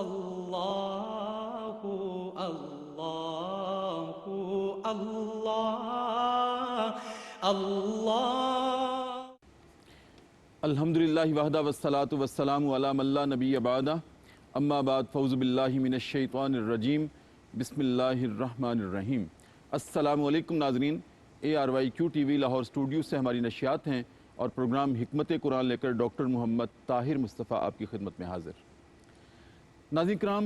اللہ اللہ اللہ اللہ الحمدللہ وحدہ والصلاة والسلام علی من لا نبی بعدہ اما بعد فاعوذ باللہ من الشیطان الرجیم بسم اللہ الرحمن الرحیم۔ السلام علیکم ناظرین، ARYQ TV لاہور اسٹوڈیو سے ہماری نشریات ہیں اور پروگرام حکمت قرآن لے کر ڈاکٹر محمد طاہر مصطفیٰ آپ کی خدمت میں حاضر۔ ناظرین کرام،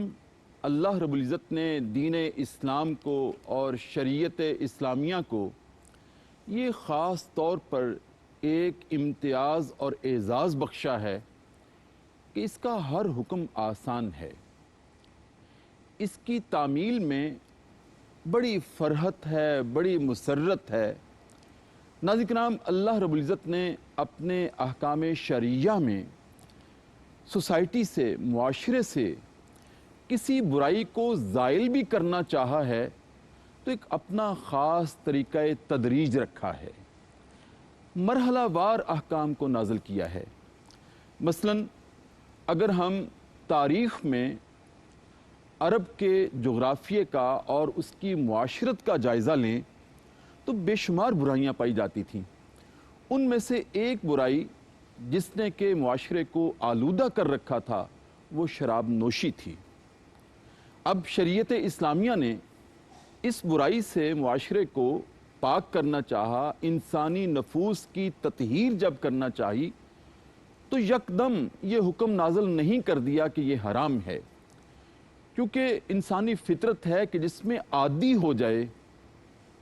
اللہ رب العزت نے دین اسلام کو اور شریعت اسلامیہ کو یہ خاص طور پر ایک امتیاز اور اعزاز بخشا ہے کہ اس کا ہر حکم آسان ہے، اس کی تعمیل میں بڑی فرحت ہے، بڑی مسرت ہے۔ ناظرین کرام، اللہ رب العزت نے اپنے احکام شرعیہ میں سوسائٹی سے، معاشرے سے کسی برائی کو زائل بھی کرنا چاہا ہے تو ایک اپنا خاص طریقہ تدریج رکھا ہے، مرحلہ وار احکام کو نازل کیا ہے۔ مثلا اگر ہم تاریخ میں عرب کے جغرافیے کا اور اس کی معاشرت کا جائزہ لیں تو بے شمار برائیاں پائی جاتی تھیں۔ ان میں سے ایک برائی جس نے کہ معاشرے کو آلودہ کر رکھا تھا وہ شراب نوشی تھی۔ اب شریعت اسلامیہ نے اس برائی سے معاشرے کو پاک کرنا چاہا، انسانی نفوس کی تطہیر جب کرنا چاہی تو یکدم یہ حکم نازل نہیں کر دیا کہ یہ حرام ہے، کیونکہ انسانی فطرت ہے کہ جس میں عادی ہو جائے،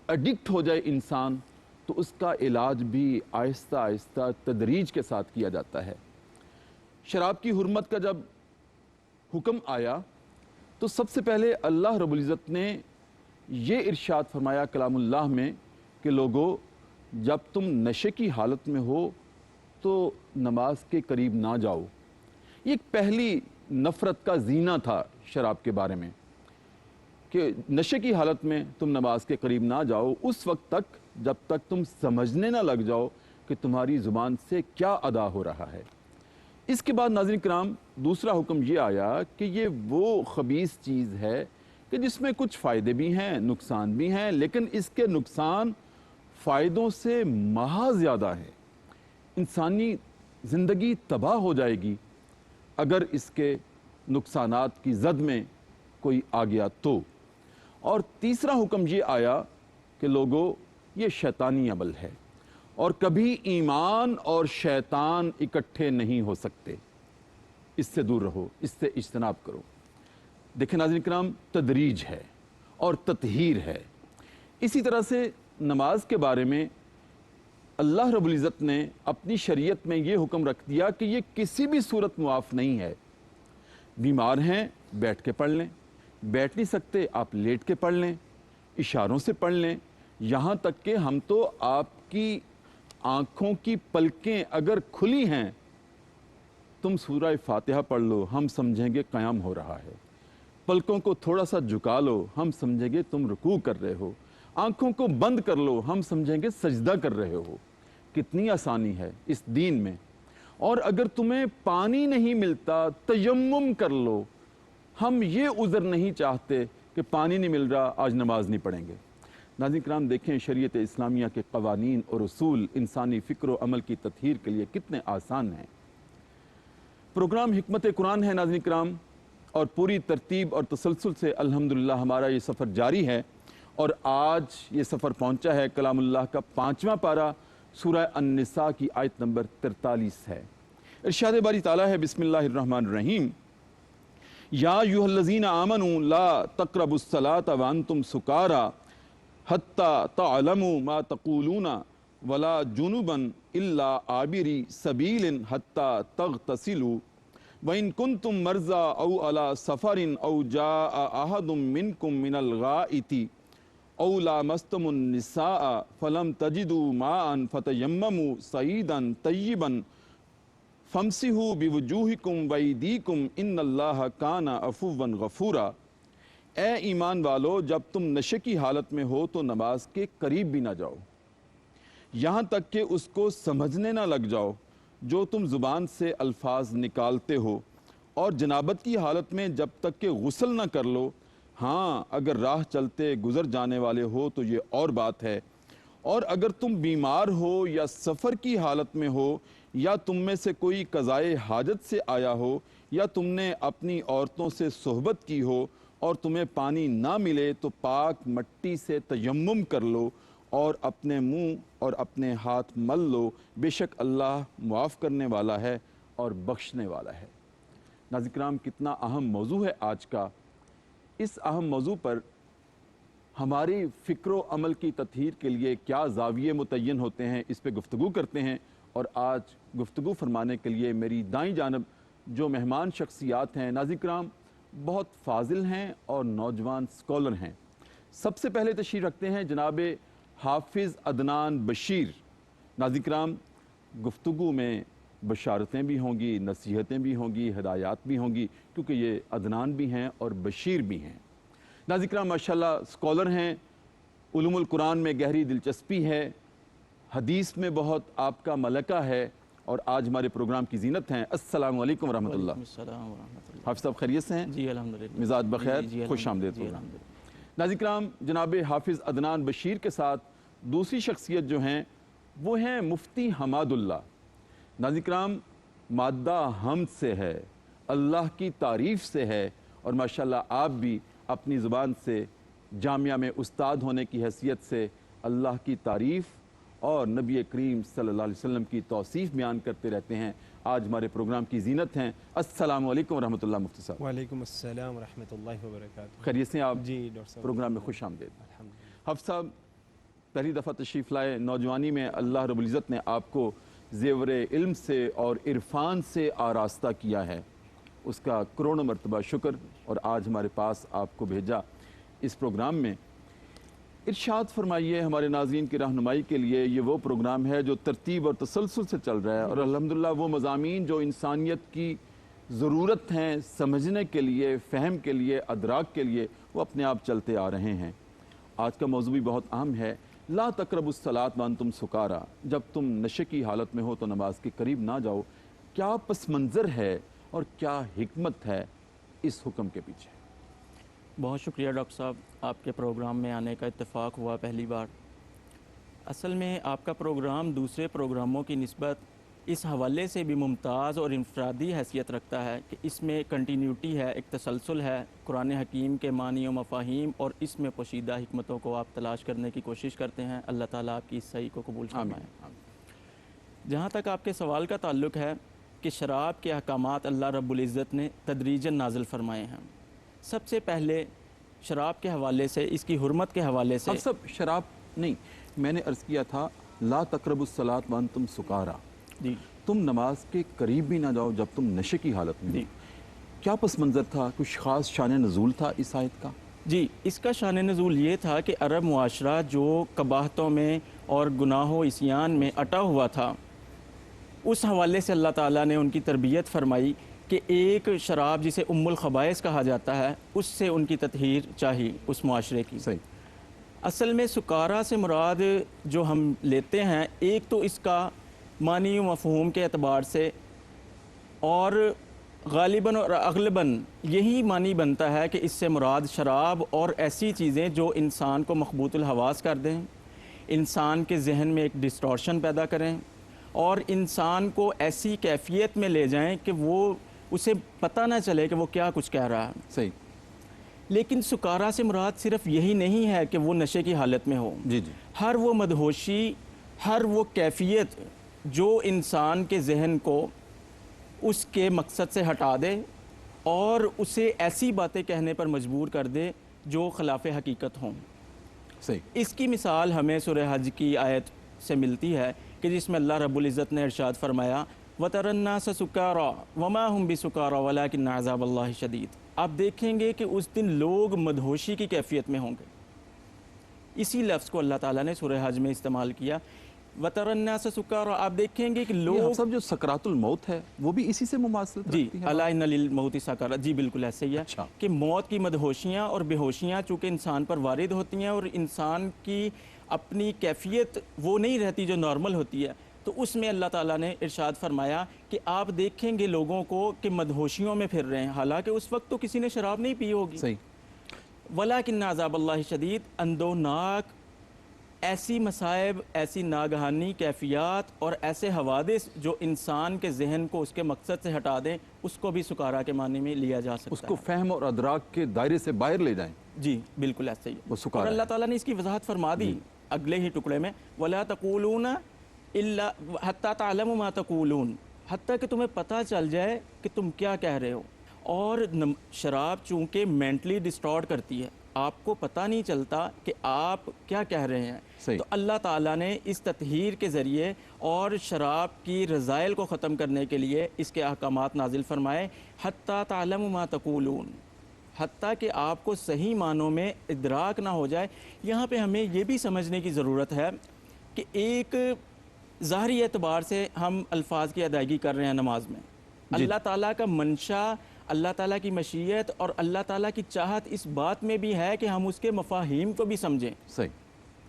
ایڈکٹ ہو جائے انسان، تو اس کا علاج بھی آہستہ آہستہ تدریج کے ساتھ کیا جاتا ہے۔ شراب کی حرمت کا جب حکم آیا تو سب سے پہلے اللہ رب العزت نے یہ ارشاد فرمایا کلام اللہ میں کہ لوگو، جب تم نشے کی حالت میں ہو تو نماز کے قریب نہ جاؤ۔ یہ ایک پہلی نفرت کا زینہ تھا شراب کے بارے میں کہ نشے کی حالت میں تم نماز کے قریب نہ جاؤ اس وقت تک جب تک تم سمجھنے نہ لگ جاؤ کہ تمہاری زبان سے کیا ادا ہو رہا ہے۔ اس کے بعد ناظرین کرام، دوسرا حکم یہ آیا کہ یہ وہ خبیث چیز ہے کہ جس میں کچھ فائدے بھی ہیں، نقصان بھی ہیں، لیکن اس کے نقصان فائدوں سے مہا زیادہ ہے۔ انسانی زندگی تباہ ہو جائے گی اگر اس کے نقصانات کی زد میں کوئی آ گیا تو۔ اور تیسرا حکم یہ آیا کہ لوگو، یہ شیطانی عمل ہے اور کبھی ایمان اور شیطان اکٹھے نہیں ہو سکتے، اس سے دور رہو، اس سے اجتناب کرو۔ دیکھیں ناظرین کرام، تدریج ہے اور تطہیر ہے۔ اسی طرح سے نماز کے بارے میں اللہ رب العزت نے اپنی شریعت میں یہ حکم رکھ دیا کہ یہ کسی بھی صورت معاف نہیں ہے۔ بیمار ہیں بیٹھ کے پڑھ لیں، بیٹھ نہیں سکتے آپ لیٹ کے پڑھ لیں، اشاروں سے پڑھ لیں، یہاں تک کہ ہم تو آپ کی آنکھوں کی پلکیں اگر کھلی ہیں تم سورہ فاتحہ پڑھ لو، ہم سمجھیں گے قیام ہو رہا ہے۔ پلکوں کو تھوڑا سا جھکا لو، ہم سمجھیں گے تم رکوع کر رہے ہو۔ آنکھوں کو بند کر لو، ہم سمجھیں گے سجدہ کر رہے ہو۔ کتنی آسانی ہے اس دین میں۔ اور اگر تمہیں پانی نہیں ملتا، تیمم کر لو، ہم یہ عذر نہیں چاہتے کہ پانی نہیں مل رہا آج نماز نہیں پڑھیں گے۔ ناظرین کرام، دیکھیں شریعت اسلامیہ کے قوانین اور اصول انسانی فکر و عمل کی تطہیر کے لیے کتنے آسان ہیں۔ پروگرام حکمت قرآن ہے ناظرین کرام، اور پوری ترتیب اور تسلسل سے الحمدللہ ہمارا یہ سفر جاری ہے، اور آج یہ سفر پہنچا ہے کلام اللہ کا 5واں پارہ، سورہ النساء کی آیت نمبر 43 ہے۔ ارشاد باری تعالیٰ ہے، بسم اللہ الرحمن الرحیم، یا ایھا الذین آمنوا لا تقربوا الصلاۃ وانتم سکارى حتی تعلموا ما تقولون ولا جنبا الا عابری سبیل حتی تغتسلوا وَإِن كُنتُم مَرْضَىٰ أَوْ عَلَىٰ سَفَرٍ أَوْ جَاءَ أَحَدٌ مِّنكُم مِّنَ الْغَائِطِ أَوْ لَامَسْتُمُ النِّسَاءَ فَلَمْ تَجِدُوا مَاءً فَتَيَمَّمُوا صَعِيدًا طَيِّبًا فَامْسَحُوا بِوُجُوهِكُمْ وَأَيْدِيكُمْ إِنَّ اللَّهَ كَانَ عَفُوًّا غَفُورًا۔ اے ایمان والو، جب تم نشے کی حالت میں ہو تو نماز کے قریب بھی نہ جاؤ، یہاں تک کہ اس کو سمجھنے نہ لگ جاؤ جو تم زبان سے الفاظ نکالتے ہو، اور جنابت کی حالت میں جب تک کہ غسل نہ کر لو، ہاں اگر راہ چلتے گزر جانے والے ہو تو یہ اور بات ہے، اور اگر تم بیمار ہو یا سفر کی حالت میں ہو یا تم میں سے کوئی قضائے حاجت سے آیا ہو یا تم نے اپنی عورتوں سے صحبت کی ہو اور تمہیں پانی نہ ملے تو پاک مٹی سے تیمم کر لو اور اپنے منہ اور اپنے ہاتھ مل لو، بے شک اللہ معاف کرنے والا ہے اور بخشنے والا ہے۔ ناظرین کرام، کتنا اہم موضوع ہے آج کا۔ اس اہم موضوع پر ہماری فکر و عمل کی تطہیر کے لیے کیا زاویے متعین ہوتے ہیں، اس پہ گفتگو کرتے ہیں، اور آج گفتگو فرمانے کے لیے میری دائیں جانب جو مہمان شخصیات ہیں، ناظرین کرام بہت فاضل ہیں اور نوجوان سکولر ہیں۔ سب سے پہلے تشریف رکھتے ہیں جناب حافظ عدنان بشیر۔ ناظرین کرام، گفتگو میں بشارتیں بھی ہوں گی، نصیحتیں بھی ہوں گی، ہدایات بھی ہوں گی، کیونکہ یہ عدنان بھی ہیں اور بشیر بھی ہیں۔ ناظرین کرام ماشاءاللہ سکولر ہیں، علوم القرآن میں گہری دلچسپی ہے، حدیث میں بہت آپ کا ملکہ ہے، اور آج ہمارے پروگرام کی زینت ہیں۔ السلام علیکم ورحمۃ اللہ۔ السلام ورحمۃ اللہ۔ حافظ صاحب خیریت سے ہیں؟ جی الحمدللہ، مزاج بخیر، جی خوش آمدید۔ الحمدللہ۔ ناظرین کرام، جناب حافظ عدنان بشیر کے ساتھ دوسری شخصیت جو ہیں وہ ہیں مفتی حماد اللہ۔ ناظرین کرام، مادہ حمد سے ہے، اللہ کی تعریف سے ہے، اور ماشاءاللہ آپ بھی اپنی زبان سے جامعہ میں استاد ہونے کی حیثیت سے اللہ کی تعریف اور نبی کریم صلی اللہ علیہ وسلم کی توصیف بیان کرتے رہتے ہیں۔ آج ہمارے پروگرام کی زینت ہیں۔ السلام علیکم ورحمۃ اللہ مفتی صاحب۔ وعلیکم السلام ورحمۃ اللہ وبرکاتہ۔ خیریت سے ہیں آپ؟ جی ڈاکٹر صاحب، پروگرام میں خوش آمدید۔ الحمدللہ۔ حافظ صاحب پہلی دفعہ تشریف لائے، نوجوانی میں اللہ رب العزت نے آپ کو زیور علم سے اور عرفان سے آراستہ کیا ہے، اس کا کروڑوں مرتبہ شکر، اور آج ہمارے پاس آپ کو بھیجا اس پروگرام میں۔ ارشاد فرمائیے ہمارے ناظرین کی رہنمائی کے لیے، یہ وہ پروگرام ہے جو ترتیب اور تسلسل سے چل رہا ہے، اور الحمدللہ وہ مضامین جو انسانیت کی ضرورت ہیں سمجھنے کے لیے، فہم کے لیے، ادراک کے لیے، وہ اپنے آپ چلتے آ رہے ہیں۔ آج کا موضوع بھی بہت اہم ہے، لا تقربوا الصلاۃ وانتم سکارا، جب تم نشے کی حالت میں ہو تو نماز کے قریب نہ جاؤ۔ کیا پس منظر ہے اور کیا حکمت ہے اس حکم کے پیچھے؟ بہت شکریہ ڈاکٹر صاحب، آپ کے پروگرام میں آنے کا اتفاق ہوا پہلی بار۔ اصل میں آپ کا پروگرام دوسرے پروگراموں کی نسبت اس حوالے سے بھی ممتاز اور انفرادی حیثیت رکھتا ہے کہ اس میں کنٹینیوٹی ہے، ایک تسلسل ہے، قرآن حکیم کے معنی و مفاہیم اور اس میں پوشیدہ حکمتوں کو آپ تلاش کرنے کی کوشش کرتے ہیں۔ اللہ تعالیٰ آپ کی اس صحیح کو قبول فرمائے۔ جہاں تک آپ کے سوال کا تعلق ہے کہ شراب کے احکامات اللہ رب العزت نے تدریجاً نازل فرمائے ہیں، سب سے پہلے شراب کے حوالے سے، اس کی حرمت کے حوالے سے، اب سب شراب نہیں، میں نے عرض کیا تھا لا تقربوا الصلاۃ وانتم سکارا، جی تم نماز کے قریب بھی نہ جاؤ جب تم نشے کی حالت میں ہو۔ جی کیا پس منظر تھا؟ کچھ خاص شان نزول تھا اس آیت کا؟ جی، اس کا شان نزول یہ تھا کہ عرب معاشرہ جو قباحتوں میں اور گناہ و عصیان میں اٹا ہوا تھا، اس حوالے سے اللہ تعالیٰ نے ان کی تربیت فرمائی کہ ایک شراب جسے ام الخبائث کہا جاتا ہے، اس سے ان کی تطہیر چاہی اس معاشرے کی۔ صحیح۔ اصل میں سکارا سے مراد جو ہم لیتے ہیں، ایک تو اس کا معنی و مفہوم کے اعتبار سے، اور غالباً اور اغلباً یہی معنی بنتا ہے کہ اس سے مراد شراب اور ایسی چیزیں جو انسان کو مخبوط الحواس کر دیں، انسان کے ذہن میں ایک ڈسٹورشن پیدا کریں، اور انسان کو ایسی کیفیت میں لے جائیں کہ وہ اسے پتہ نہ چلے کہ وہ کیا کچھ کہہ رہا ہے۔ صحیح۔ لیکن سکارا سے مراد صرف یہی نہیں ہے کہ وہ نشے کی حالت میں ہو، جی جی، ہر وہ مدہوشی، ہر وہ کیفیت جو انسان کے ذہن کو اس کے مقصد سے ہٹا دے اور اسے ایسی باتیں کہنے پر مجبور کر دے جو خلاف حقیقت ہوں۔ صحیح۔ اس کی مثال ہمیں سورہ حج کی آیت سے ملتی ہے کہ جس میں اللہ رب العزت نے ارشاد فرمایا وَتَرَى النَّاسَ سُكَارَىٰ وَمَا هُمْ بِسُكَارَىٰ وَلَٰكِنَّ عَذَابَ اللَّهِ شَدِيدٌ۔ آپ دیکھیں گے کہ اس دن لوگ مدہوشی کی کیفیت میں ہوں گے۔ اسی لفظ کو اللہ تعالیٰ نے سورہ حج میں استعمال کیا، وَتَرَى النَّاسَ سُكَارَىٰ۔ آپ دیکھیں گے کہ لوگ، سب جو سکرات الموت ہے وہ بھی اسی سے مماثلت جی رکھتی ہے؟ الا ان للموت سکرات، جی بالکل ایسے ہی ہے اچھا۔ کہ موت کی مدہوشیاں اور بے ہوشیاں چونکہ انسان پر وارد ہوتی ہیں، اور انسان کی اپنی کیفیت وہ نہیں رہتی جو نارمل ہوتی ہے، تو اس میں اللہ تعالیٰ نے ارشاد فرمایا کہ آپ دیکھیں گے لوگوں کو کہ مدہوشیوں میں پھر رہے ہیں، حالانکہ اس وقت تو کسی نے شراب نہیں پی ہوگی۔ صحیح۔ وَلَٰكِنَّ عَذَابَ اللَّهِ شدید، اندوناک ایسی مصائب، ایسی ناگہانی کیفیات اور ایسے حوادث جو انسان کے ذہن کو اس کے مقصد سے ہٹا دیں، اس کو بھی سکارا کے معنی میں لیا جا سکتا ہے۔ اس کو فہم اور ادراک کے دائرے سے باہر لے جائیں، جی بالکل ایسا ہی وہ ہے۔ سکارا اور اللہ ہے۔ تعالیٰ نے اس کی وضاحت فرما دی اگلے ہی ٹکڑے میں، وَلَا تَقُولُونَ إِلَّا حَتَّى تَعْلَمُوا مَا تَقُولُونَ، حتیٰ کہ تمہیں پتہ چل جائے کہ تم کیا کہہ رہے ہو۔ اور شراب چونکہ مینٹلی ڈسٹارٹ کرتی ہے، آپ کو پتہ نہیں چلتا کہ آپ کیا کہہ رہے ہیں، صحیح۔ تو اللہ تعالیٰ نے اس تطہیر کے ذریعے اور شراب کی رذائل کو ختم کرنے کے لیے اس کے احکامات نازل فرمائے، حَتَّى تَعْلَمُوا مَا تَقُولُونَ، حتیٰ کہ آپ کو صحیح معنوں میں ادراک نہ ہو جائے۔ یہاں پہ ہمیں یہ بھی سمجھنے کی ضرورت ہے کہ ایک ظاہری اعتبار سے ہم الفاظ کی ادائیگی کر رہے ہیں نماز میں، اللہ تعالیٰ کا منشا، اللہ تعالیٰ کی مشیت اور اللہ تعالیٰ کی چاہت اس بات میں بھی ہے کہ ہم اس کے مفاہیم کو بھی سمجھیں۔ صحیح،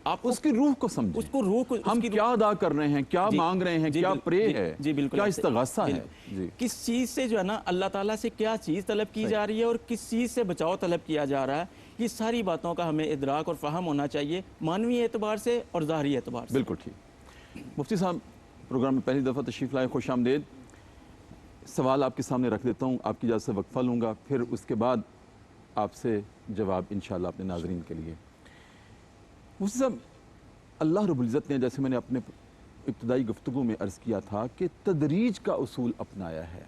آپ اس کی روح کو سمجھیں، اس کو روح کو، ہم کیا ادا کر رہے ہیں، کیا جی، مانگ رہے ہیں، جی، کیا پرے ہے، جی بالکل کیا ایسے، استغاثہ ہے، بالکل۔ جی کس چیز سے جو ہے نا اللہ تعالیٰ سے کیا چیز طلب کی جا رہی ہے اور کس چیز سے بچاؤ طلب کیا جا رہا ہے، یہ ساری باتوں کا ہمیں ادراک اور فہم ہونا چاہیے، معنوی اعتبار سے اور ظاہری اعتبار سے۔ بالکل ٹھیک۔ مفتی صاحب پروگرام میں پہلی دفعہ تشریف لائے، خوش آمدید۔ سوال آپ کے سامنے رکھ دیتا ہوں، آپ کی اجازت سے وقفہ لوں گا، پھر اس کے بعد آپ سے جواب انشاءاللہ اپنے ناظرین کے لیے۔ مفتی صاحب، اللہ رب العزت نے، جیسے میں نے اپنے ابتدائی گفتگو میں عرض کیا تھا، کہ تدریج کا اصول اپنایا ہے،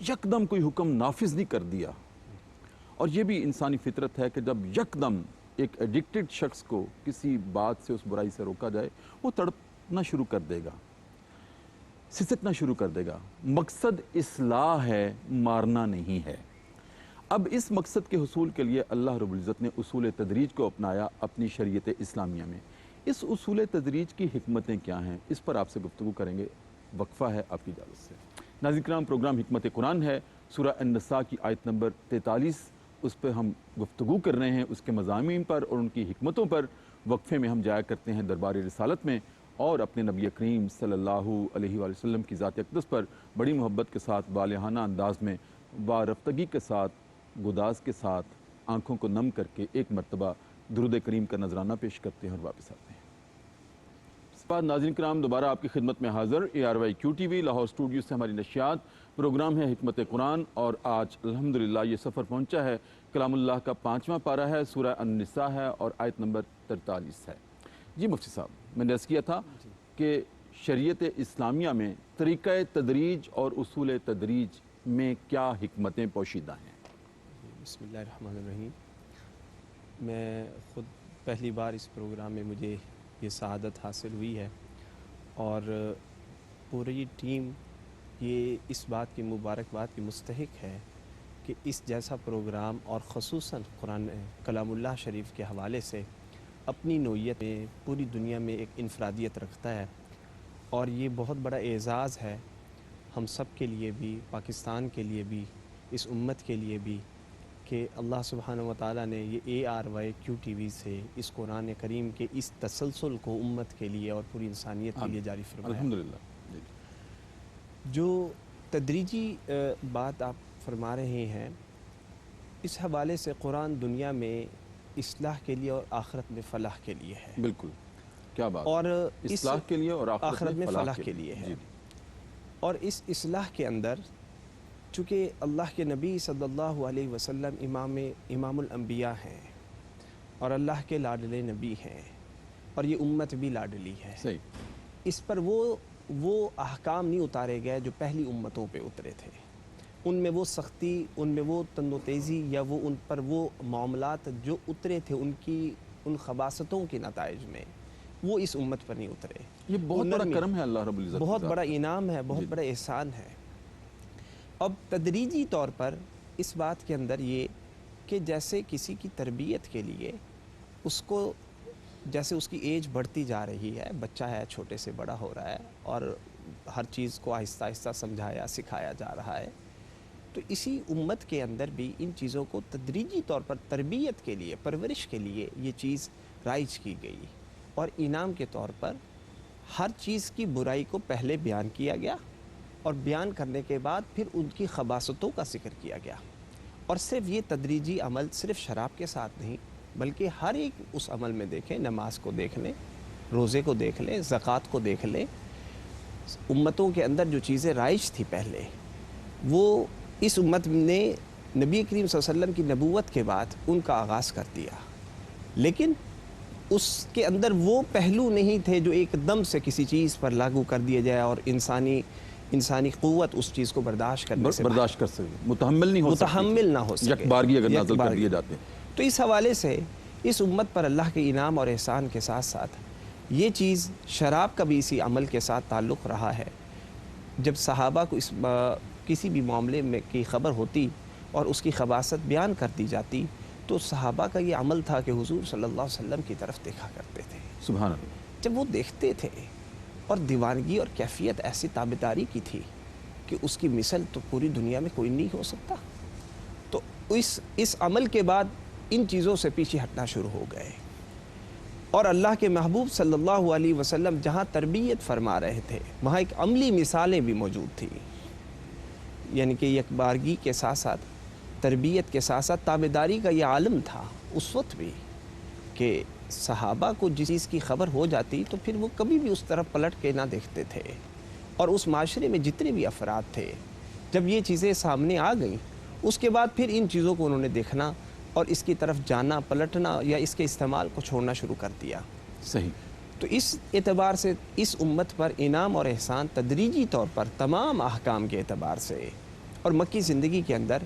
یکدم کوئی حکم نافذ نہیں کر دیا۔ اور یہ بھی انسانی فطرت ہے کہ جب یکدم ایک ایڈکٹڈ شخص کو کسی بات سے، اس برائی سے روکا جائے، وہ تڑپنا شروع کر دے گا، سسکنا شروع کر دے گا۔ مقصد اصلاح ہے، مارنا نہیں ہے۔ اب اس مقصد کے حصول کے لیے اللہ رب العزت نے اصول تدریج کو اپنایا اپنی شریعت اسلامیہ میں۔ اس اصول تدریج کی حکمتیں کیا ہیں، اس پر آپ سے گفتگو کریں گے، وقفہ ہے آپ کی اجازت سے۔ ناظرین کرام، پروگرام حکمت قرآن ہے، سورہ النساء کی آیت نمبر 43، اس پہ ہم گفتگو کر رہے ہیں، اس کے مضامین پر اور ان کی حکمتوں پر۔ وقفے میں ہم جایا کرتے ہیں دربار رسالت میں اور اپنے نبی کریم صلی اللہ علیہ وآلہ وسلم کی ذات اقدس پر بڑی محبت کے ساتھ، والہانہ انداز میں، وارفتگی کے ساتھ، گداز کے ساتھ، آنکھوں کو نم کر کے ایک مرتبہ درود کریم کا نذرانہ پیش کرتے ہیں اور واپس آتے ہیں۔ اس بعد ناظرین کرام، دوبارہ آپ کی خدمت میں حاضر ARY QTV لاہور اسٹوڈیو سے ہماری نشریات، پروگرام ہے حکمت قرآن، اور آج الحمدللہ یہ سفر پہنچا ہے، کلام اللہ کا 5واں پارہ ہے، سورہ النساء ہے اور آیت نمبر 43 ہے۔ جی مفتی صاحب، میں نے عرض کیا تھا کہ شریعت اسلامیہ میں طریقہ تدریج اور اصول تدریج میں کیا حکمتیں پوشیدہ ہیں؟ بسم اللہ الرحمن الرحیم۔ میں خود پہلی بار اس پروگرام میں مجھے یہ سعادت حاصل ہوئی ہے، اور پوری ٹیم یہ اس بات کی مبارکباد کی مستحق ہے کہ اس جیسا پروگرام، اور خصوصاً قرآن کلام اللہ شریف کے حوالے سے اپنی نوعیت میں پوری دنیا میں ایک انفرادیت رکھتا ہے، اور یہ بہت بڑا اعزاز ہے ہم سب کے لیے بھی، پاکستان کے لیے بھی، اس امت کے لیے بھی، کہ اللہ سبحانہ و تعالیٰ نے یہ ARY QTV سے اس قرآن کریم کے اس تسلسل کو امت کے لیے اور پوری انسانیت کے لیے جاری فرمایا۔ الحمدللہ۔ جی جو تدریجی بات آپ فرما رہے ہیں، اس حوالے سے قرآن دنیا میں اصلاح کے لیے اور آخرت میں فلاح کے لیے ہے، بالکل، کیا بات، اور اصلاح کے لیے اور آخرت میں فلاح کے لیے ہے۔ جی اور اس اصلاح کے اندر چونکہ اللہ کے نبی صلی اللہ علیہ وسلم امام الانبیاء ہیں، اور اللہ کے لاڈلے نبی ہیں، اور یہ امت بھی لاڈلی ہے، صحیح، اس پر وہ احکام نہیں اتارے گئے جو پہلی امتوں پہ اترے تھے۔ ان میں وہ سختی، ان میں وہ تند و تیزی، یا وہ ان پر وہ معاملات جو اترے تھے ان خباثتوں کے نتائج میں، وہ اس امت پر نہیں اترے۔ یہ بہت بڑا نرمی، کرم ہے اللہ رب العزت، بہت بڑا انعام ہے، بہت بڑا احسان ہے۔ اب تدریجی طور پر اس بات کے اندر یہ کہ جیسے کسی کی تربیت کے لیے اس کو، جیسے اس کی ایج بڑھتی جا رہی ہے، بچہ ہے، چھوٹے سے بڑا ہو رہا ہے، اور ہر چیز کو آہستہ آہستہ سمجھایا سکھایا جا رہا ہے، تو اسی امت کے اندر بھی ان چیزوں کو تدریجی طور پر تربیت کے لیے، پرورش کے لیے یہ چیز رائج کی گئی، اور انعام کے طور پر ہر چیز کی برائی کو پہلے بیان کیا گیا اور بیان کرنے کے بعد پھر ان کی خباثتوں کا ذکر کیا گیا. اور صرف یہ تدریجی عمل صرف شراب کے ساتھ نہیں بلکہ ہر ایک اس عمل میں دیکھیں، نماز کو دیکھ لیں، روزے کو دیکھ لیں، زکوٰۃ کو دیکھ لیں. امتوں کے اندر جو چیزیں رائج تھی پہلے، وہ اس امت نے نبی کریم صلی اللہ علیہ وسلم کی نبوت کے بعد ان کا آغاز کر دیا. لیکن اس کے اندر وہ پہلو نہیں تھے جو ایک دم سے کسی چیز پر لاگو کر دیا جائے اور انسانی قوت اس چیز کو برداشت کرنے سے برداشت کر سکے، متحمل نہیں ہو سکتی، متحمل نہ ہو سکے، یک بارگی اگر نازل کر یکبارگی. دیے جاتے. تو اس حوالے سے اس امت پر اللہ کے انعام اور احسان کے ساتھ ساتھ یہ چیز شراب کا بھی اسی عمل کے ساتھ تعلق رہا ہے. جب صحابہ کو کسی بھی معاملے میں کی خبر ہوتی اور اس کی خباثت بیان کر دی جاتی تو صحابہ کا یہ عمل تھا کہ حضور صلی اللہ علیہ وسلم کی طرف دیکھا کرتے تھے. سبحان اللہ. جب وہ دیکھتے تھے اور دیوانگی اور کیفیت ایسی تابعداری کی تھی کہ اس کی مثل تو پوری دنیا میں کوئی نہیں ہو سکتا. تو اس عمل کے بعد ان چیزوں سے پیچھے ہٹنا شروع ہو گئے اور اللہ کے محبوب صلی اللہ علیہ وسلم جہاں تربیت فرما رہے تھے وہاں ایک عملی مثالیں بھی موجود تھیں. یعنی کہ یکبارگی کے ساتھ ساتھ تربیت کے ساتھ ساتھ تابعداری کا یہ عالم تھا اس وقت بھی کہ صحابہ کو جس چیز کی خبر ہو جاتی تو پھر وہ کبھی بھی اس طرف پلٹ کے نہ دیکھتے تھے. اور اس معاشرے میں جتنے بھی افراد تھے جب یہ چیزیں سامنے آ گئیں اس کے بعد پھر ان چیزوں کو انہوں نے دیکھنا اور اس کی طرف جانا، پلٹنا یا اس کے استعمال کو چھوڑنا شروع کر دیا. صحیح. تو اس اعتبار سے اس امت پر انعام اور احسان تدریجی طور پر تمام احکام کے اعتبار سے اور مکی زندگی کے اندر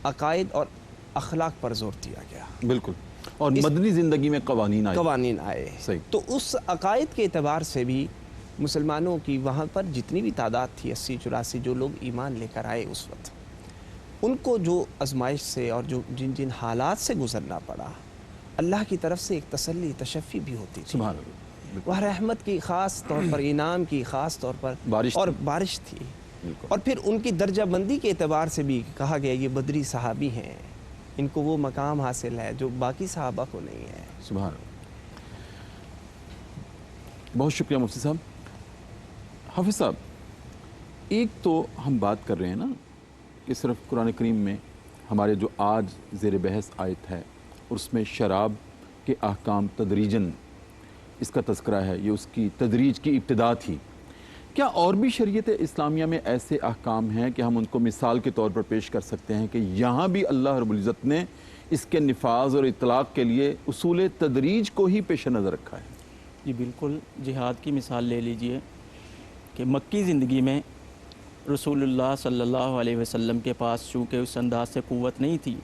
عقائد اور اخلاق پر زور دیا گیا. بالکل. اور مدنی زندگی میں قوانین آئے. صحیح. تو اس عقائد کے اعتبار سے بھی مسلمانوں کی وہاں پر جتنی بھی تعداد تھی 80-84 جو لوگ ایمان لے کر آئے اس وقت، ان کو جو آزمائش سے اور جو جن حالات سے گزرنا پڑا اللہ کی طرف سے ایک تسلی تشفی بھی ہوتی تھی. سبحان اللہ. وہ رحمت کی خاص طور پر، انعام کی خاص طور پر بارش تھی. اور پھر ان کی درجہ بندی کے اعتبار سے بھی کہا گیا یہ بدری صحابی ہیں، ان کو وہ مقام حاصل ہے جو باقی صحابہ کو نہیں ہے. سبحان اللہ. بہت شکریہ مفتی صاحب. حافظ صاحب، ایک تو ہم بات کر رہے ہیں نا کہ صرف قرآن کریم میں ہمارے جو آج زیر بحث آیت ہے اور اس میں شراب کے احکام تدریجاً اس کا تذکرہ ہے، یہ اس کی تدریج کی ابتدا تھی. کیا اور بھی شریعت اسلامیہ میں ایسے احکام ہیں کہ ہم ان کو مثال کے طور پر پیش کر سکتے ہیں کہ یہاں بھی اللہ رب العزت نے اس کے نفاذ اور اطلاق کے لیے اصول تدریج کو ہی پیش نظر رکھا ہے؟ جی بالکل. جہاد کی مثال لے لیجئے کہ مکی زندگی میں رسول اللہ صلی اللہ علیہ وسلم کے پاس چونکہ اس انداز سے قوت نہیں تھی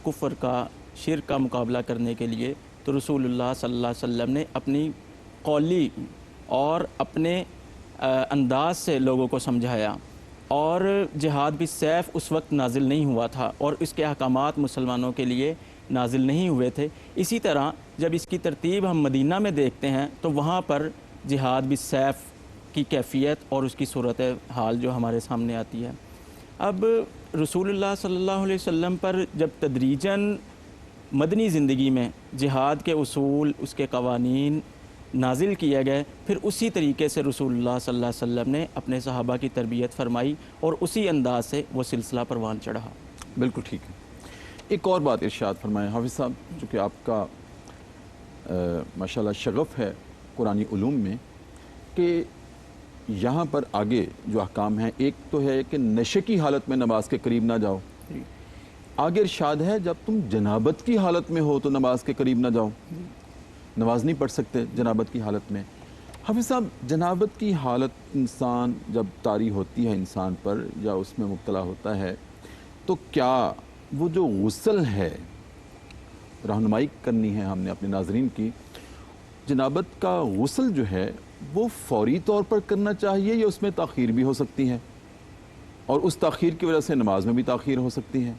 کفر کا، شرک کا مقابلہ کرنے کے لیے، تو رسول اللہ صلی اللہ علیہ وسلم نے اپنی قولی اور اپنے انداز سے لوگوں کو سمجھایا. اور جہاد بھی سیف اس وقت نازل نہیں ہوا تھا اور اس کے احکامات مسلمانوں کے لیے نازل نہیں ہوئے تھے. اسی طرح جب اس کی ترتیب ہم مدینہ میں دیکھتے ہیں تو وہاں پر جہاد بھی سیف کی کیفیت اور اس کی صورت حال جو ہمارے سامنے آتی ہے. اب رسول اللہ صلی اللہ علیہ وسلم پر جب تدریجاً مدنی زندگی میں جہاد کے اصول، اس کے قوانین نازل کیے گئے، پھر اسی طریقے سے رسول اللہ صلی اللہ علیہ وسلم نے اپنے صحابہ کی تربیت فرمائی اور اسی انداز سے وہ سلسلہ پروان چڑھا. بالکل ٹھیک ہے. ایک اور بات ارشاد فرمائیں حافظ صاحب، چونکہ آپ کا ماشاءاللہ شغف ہے قرآنی علوم میں، کہ یہاں پر آگے جو احکام ہیں، ایک تو ہے کہ نشے کی حالت میں نماز کے قریب نہ جاؤ. آگے ارشاد ہے جب تم جنابت کی حالت میں ہو تو نماز کے قریب نہ جاؤ. نماز نہیں پڑھ سکتے جنابت کی حالت میں. حافظ صاحب، جنابت کی حالت انسان جب طاری ہوتی ہے انسان پر یا اس میں مبتلا ہوتا ہے تو کیا وہ جو غسل ہے، رہنمائی کرنی ہے ہم نے اپنے ناظرین کی، جنابت کا غسل جو ہے وہ فوری طور پر کرنا چاہیے یا اس میں تاخیر بھی ہو سکتی ہے، اور اس تاخیر کی وجہ سے نماز میں بھی تاخیر ہو سکتی ہے؟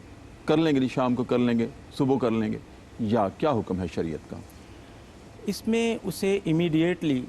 کر لیں گے، شام کو کر لیں گے، صبح کر لیں گے، یا کیا حکم ہے شریعت کا؟ اس میں اسے امیڈیٹلی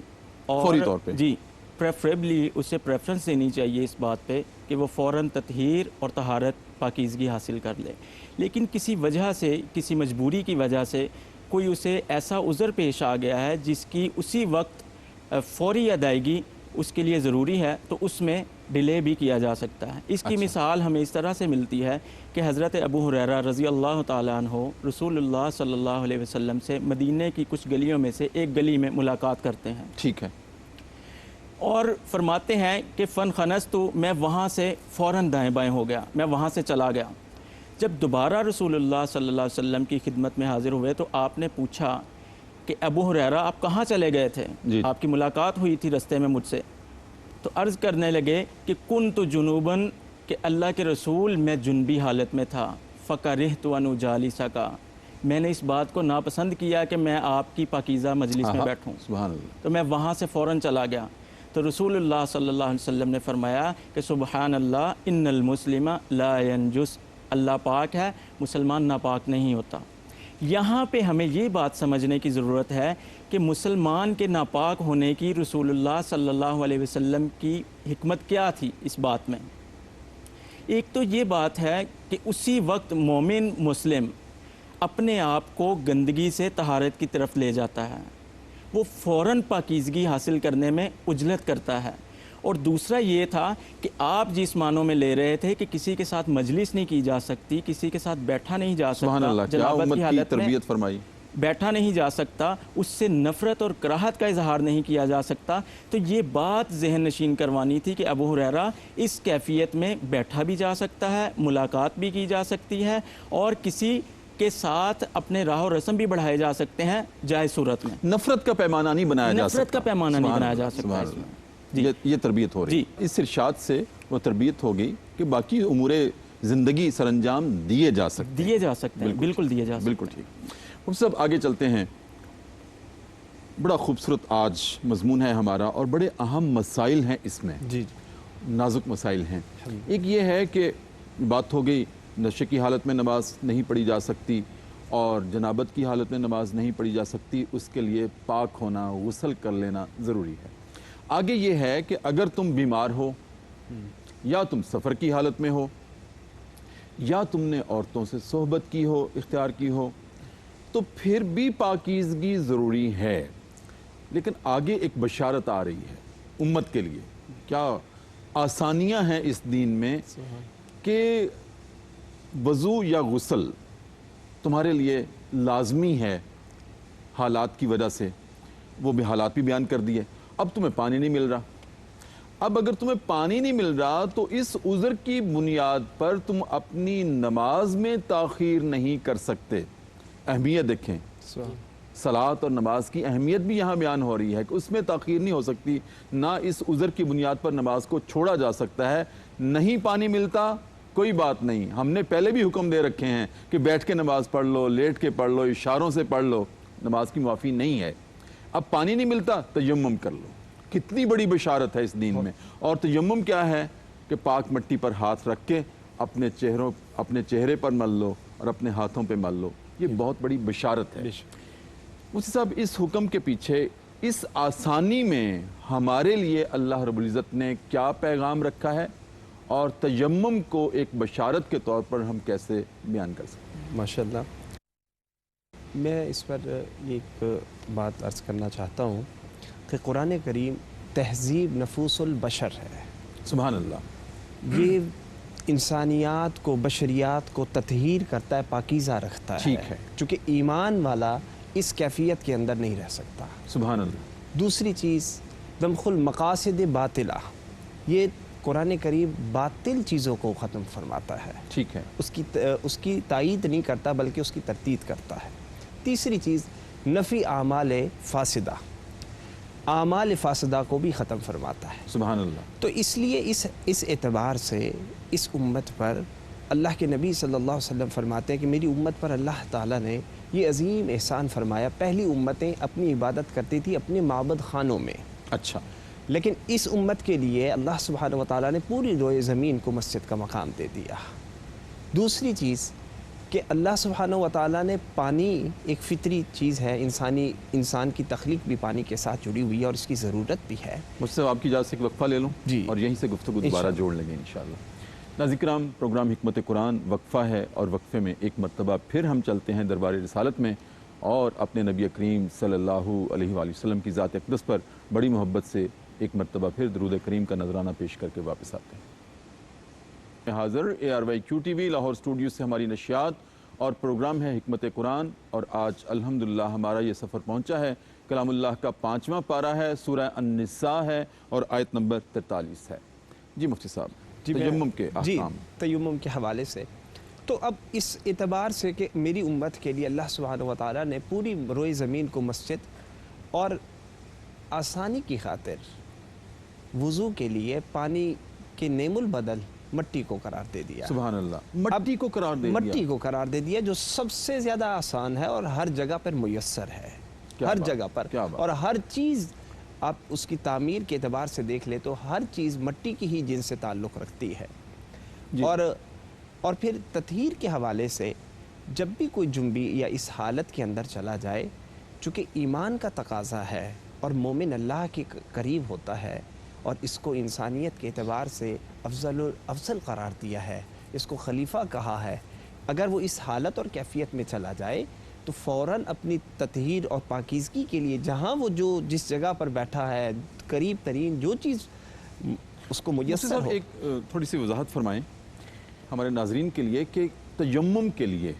اور فوری طور پہ جی پریفریبلی اسے پریفرنس دینی چاہیے اس بات پہ کہ وہ فوراً تطہیر اور طہارت پاکیزگی حاصل کر لے. لیکن کسی وجہ سے، کسی مجبوری کی وجہ سے کوئی اسے ایسا عذر پیش آ گیا ہے جس کی اسی وقت فوری ادائیگی اس کے لیے ضروری ہے تو اس میں ڈیلے بھی کیا جا سکتا ہے۔ اس کی مثال ہمیں اس طرح سے ملتی ہے کہ حضرت ابو ہریرہ رضی اللہ تعالیٰ عنہ رسول اللہ صلی اللہ علیہ وسلم سے مدینے کی کچھ گلیوں میں سے ایک گلی میں ملاقات کرتے ہیں، ٹھیک ہے، اور فرماتے ہیں کہ فن خنستو، میں وہاں سے فوراً دائیں بائیں ہو گیا، میں وہاں سے چلا گیا۔ جب دوبارہ رسول اللہ صلی اللہ علیہ وسلم کی خدمت میں حاضر ہوئے تو آپ نے پوچھا کہ ابو ہریرہ آپ کہاں چلے گئے تھے؟ جی۔ آپ کی ملاقات ہوئی تھی رستے میں مجھ سے، تو عرض کرنے لگے کہ کنت جنوباً، کہ اللہ کے رسول میں جنبی حالت میں تھا، فکرہت ان اجالسک، میں نے اس بات کو ناپسند کیا کہ میں آپ کی پاکیزہ مجلس میں بیٹھوں، سبحان اللہ، تو میں وہاں سے فوراً چلا گیا۔ تو رسول اللہ صلی اللہ علیہ وسلم نے فرمایا کہ سبحان اللہ ان المسلم لا ینجس، اللہ پاک ہے، مسلمان ناپاک نہیں ہوتا۔ یہاں پہ ہمیں یہ بات سمجھنے کی ضرورت ہے کہ مسلمان کے ناپاک ہونے کی رسول اللہ صلی اللہ علیہ وسلم کی حکمت کیا تھی اس بات میں۔ ایک تو یہ بات ہے کہ اسی وقت مومن مسلم اپنے آپ کو گندگی سے طہارت کی طرف لے جاتا ہے، وہ فوراً پاکیزگی حاصل کرنے میں عجلت کرتا ہے۔ اور دوسرا یہ تھا کہ آپ جس معنوں میں لے رہے تھے کہ کسی کے ساتھ مجلس نہیں کی جا سکتی، کسی کے ساتھ بیٹھا نہیں جا سبحان سکتا، اللہ، کیا جنابت امت کی کی حالت میں تربیت فرمائی۔ بیٹھا نہیں جا سکتا، اس سے نفرت اور کراہت کا اظہار نہیں کیا جا سکتا، تو یہ بات ذہن نشین کروانی تھی کہ ابو ہریرہ اس کیفیت میں بیٹھا بھی جا سکتا ہے، ملاقات بھی کی جا سکتی ہے، اور کسی کے ساتھ اپنے راہ و رسم بھی بڑھائے جا سکتے ہیں جائز صورت میں۔ نفرت کا پیمانہ نہیں بنایا جا سکتا، نفرت کا پیمانہ نہیں سبحان بنایا اللہ، جا سکتا سبحان اس میں۔ اللہ۔ جی۔ یہ تربیت ہو رہی جی۔ ہے، اس ارشاد سے وہ تربیت ہو گئی کہ باقی امور زندگی سر انجام دیے جا سکتے ہیں، دیے جا سکتے ہیں، بالکل دیے جا سکتے ہیں۔ بالکل ٹھیک۔ ہم سب آگے چلتے ہیں، بڑا خوبصورت آج مضمون ہے ہمارا اور بڑے اہم مسائل ہیں اس میں، جی نازک مسائل ہیں۔ ایک یہ ہے کہ بات ہو گئی نشے کی حالت میں نماز نہیں پڑھی جا سکتی اور جنابت کی حالت میں نماز نہیں پڑھی جا سکتی، اس کے لیے پاک ہونا، غسل کر لینا ضروری ہے۔ آگے یہ ہے کہ اگر تم بیمار ہو یا تم سفر کی حالت میں ہو یا تم نے عورتوں سے صحبت کی ہو، اختیار کی ہو، تو پھر بھی پاکیزگی ضروری ہے۔ لیکن آگے ایک بشارت آ رہی ہے امت کے لیے، کیا آسانیاں ہیں اس دین میں کہ وضو یا غسل تمہارے لیے لازمی ہے حالات کی وجہ سے۔ وہ بھی حالات بھی بیان کر دیے۔ اب تمہیں پانی نہیں مل رہا، اب اگر تمہیں پانی نہیں مل رہا تو اس عذر کی بنیاد پر تم اپنی نماز میں تاخیر نہیں کر سکتے۔ اہمیت دیکھیں، صلاۃ اور نماز کی اہمیت بھی یہاں بیان ہو رہی ہے کہ اس میں تاخیر نہیں ہو سکتی، نہ اس عذر کی بنیاد پر نماز کو چھوڑا جا سکتا ہے۔ نہیں پانی ملتا کوئی بات نہیں، ہم نے پہلے بھی حکم دے رکھے ہیں کہ بیٹھ کے نماز پڑھ لو، لیٹ کے پڑھ لو، اشاروں سے پڑھ لو، نماز کی معافی نہیں ہے۔ اب پانی نہیں ملتا تیمم کر لو، کتنی بڑی بشارت ہے اس دین میں۔ اور تیمم کیا ہے کہ پاک مٹی پر ہاتھ رکھ کے اپنے چہرے پر مل لو اور اپنے ہاتھوں پہ مل لو، یہ بہت بڑی بشارت ہے۔ مفتی صاحب، اس حکم کے پیچھے، اس آسانی میں ہمارے لیے اللہ رب العزت نے کیا پیغام رکھا ہے اور تیمم کو ایک بشارت کے طور پر ہم کیسے بیان کر سکتے ہیں؟ ماشاءاللہ، میں اس پر ایک بات عرض کرنا چاہتا ہوں کہ قرآن کریم تہذیب نفوس البشر ہے۔ سبحان اللہ۔ یہ انسانیات کو، بشریات کو تطہیر کرتا ہے، پاکیزہ رکھتا ہے۔ ٹھیک ہے۔ چونکہ ایمان والا اس کیفیت کے اندر نہیں رہ سکتا۔ سبحان اللہ۔ دوسری چیز، دمخ المقاصد باطلہ، یہ قرآن کریم باطل چیزوں کو ختم فرماتا ہے، ٹھیک ہے۔ اس کی تائید نہیں کرتا بلکہ اس کی تردید کرتا ہے۔ تیسری چیز، نفی اعمال فاسدہ، اعمال فاسدہ کو بھی ختم فرماتا ہے۔ سبحان اللہ۔ تو اس لیے اس اعتبار سے اس امت پر اللہ کے نبی صلی اللہ علیہ وسلم فرماتے ہیں کہ میری امت پر اللہ تعالیٰ نے یہ عظیم احسان فرمایا۔ پہلی امتیں اپنی عبادت کرتی تھی اپنے معبد خانوں میں، اچھا، لیکن اس امت کے لیے اللہ سبحانہ و تعالیٰ نے پوری روئے زمین کو مسجد کا مقام دے دیا۔ دوسری چیز کہ اللہ سبحانہ و تعالیٰ نے پانی، ایک فطری چیز ہے، انسان کی تخلیق بھی پانی کے ساتھ جڑی ہوئی ہے اور اس کی ضرورت بھی ہے۔ مجھ سے آپ کی اجازت سے ایک وقفہ لے لوں جی، اور یہیں سے گفتگو دوبارہ جوڑ لیں گے انشاءاللہ۔ ناظرین کرام، پروگرام حکمت قرآن وقفہ ہے اور وقفے میں ایک مرتبہ پھر ہم چلتے ہیں دربار رسالت میں اور اپنے نبی کریم صلی اللہ علیہ وآلہ وسلم کی ذات اقدس پر بڑی محبت سے ایک مرتبہ پھر درود کریم کا نذرانہ پیش کر کے واپس آتے ہیں۔ حاضر ARYQ-TV لاہور اسٹوڈیو سے ہماری نشریات اور پروگرام ہے حکمت قرآن، اور آج الحمدللہ ہمارا یہ سفر پہنچا ہے کلام اللہ کا 5واں پارہ ہے، سورہ النساء ہے اور آیت نمبر 43 ہے۔ جی مفتی صاحب، تیمم کے احکام۔ تیمم کے حوالے سے تو اب اس اعتبار سے کہ میری امت کے لیے اللہ سبحانہ و تعالیٰ نے پوری روئے زمین کو مسجد اور آسانی کی خاطر وضو کے لیے پانی کے نعم البدل مٹی کو قرار دے دیا۔ سبحان اللہ، مٹی کو قرار دے دیا۔ مٹی کو قرار دے دیا، جو سب سے زیادہ آسان ہے اور ہر جگہ پر میسر ہے، ہر جگہ پر، اور ہر چیز آپ اس کی تعمیر کے اعتبار سے دیکھ لیں تو ہر چیز مٹی کی ہی جن سے تعلق رکھتی ہے۔ اور پھر تطہیر کے حوالے سے جب بھی کوئی جنبی یا اس حالت کے اندر چلا جائے، چونکہ ایمان کا تقاضا ہے اور مومن اللہ کے قریب ہوتا ہے، اور اس کو انسانیت کے اعتبار سے افضل قرار دیا ہے، اس کو خلیفہ کہا ہے، اگر وہ اس حالت اور کیفیت میں چلا جائے تو فوراً اپنی تطہیر اور پاکیزگی کے لیے جہاں وہ جس جگہ پر بیٹھا ہے قریب ترین جو چیز اس کو میسر ہو۔ ایک تھوڑی سی وضاحت فرمائیں ہمارے ناظرین کے لیے کہ تیمم کے لیے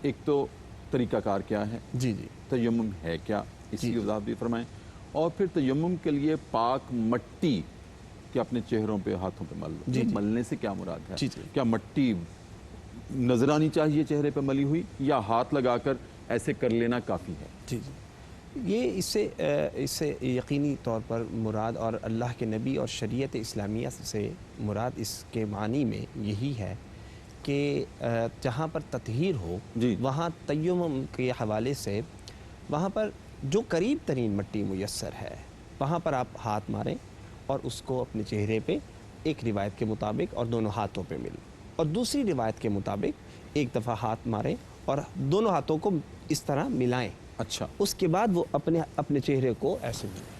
ایک تو طریقہ کار کیا ہے، جی جی، تیمم ہے کیا، اس کی وضاحت بھی فرمائیں، اور پھر تیمم کے لیے پاک مٹی کہ اپنے چہروں پہ ہاتھوں پہ مل لو، ملنے سے کیا مراد ہے؟ کیا مٹی نظر آنی چاہیے چہرے پہ ملی ہوئی، یا ہاتھ لگا کر ایسے کر لینا کافی ہے؟ جی جی، یہ اس سے یقینی طور پر مراد، اور اللہ کے نبی اور شریعت اسلامیہ سے مراد اس کے معنی میں یہی ہے کہ جہاں پر تطہیر ہو وہاں تیمم کے حوالے سے وہاں پر جو قریب ترین مٹی میسر ہے وہاں پر آپ ہاتھ ماریں اور اس کو اپنے چہرے پہ ایک روایت کے مطابق اور دونوں ہاتھوں پہ ملیں، اور دوسری روایت کے مطابق ایک دفعہ ہاتھ ماریں اور دونوں ہاتھوں کو اس طرح ملائیں۔ اچھا، اس کے بعد وہ اپنے چہرے کو ایسے ملائیں